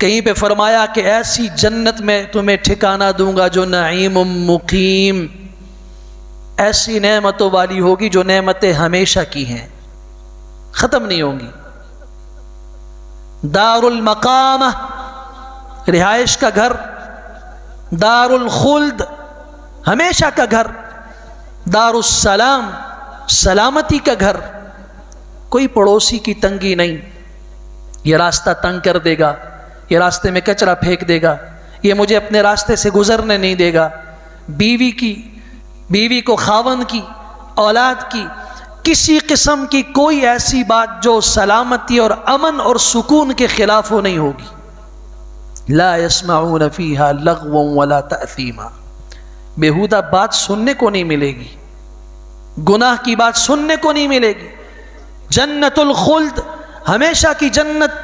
کہیں پہ فرمایا کہ ایسی جنت میں تمہیں ٹھکانہ دوں گا جو نعیم مقیم، ایسی نعمتوں والی ہوگی جو نعمتیں ہمیشہ کی ہیں، ختم نہیں ہوں گی۔ دار المقامہ، رہائش کا گھر، دار الخلد، ہمیشہ کا گھر، دار السلام، سلامتی کا گھر، کوئی پڑوسی کی تنگی نہیں، یہ راستہ تنگ کر دے گا، یہ راستے میں کچرا پھینک دے گا، یہ مجھے اپنے راستے سے گزرنے نہیں دے گا، بیوی کو خاوند کی، اولاد کی، کسی قسم کی کوئی ایسی بات جو سلامتی اور امن اور سکون کے خلاف ہو نہیں ہوگی۔ لا يسمعون فیہا لغوا ولا تأثیما، بیہودہ بات سننے کو نہیں ملے گی، گناہ کی بات سننے کو نہیں ملے گی۔ جنت الخلد، ہمیشہ کی جنت،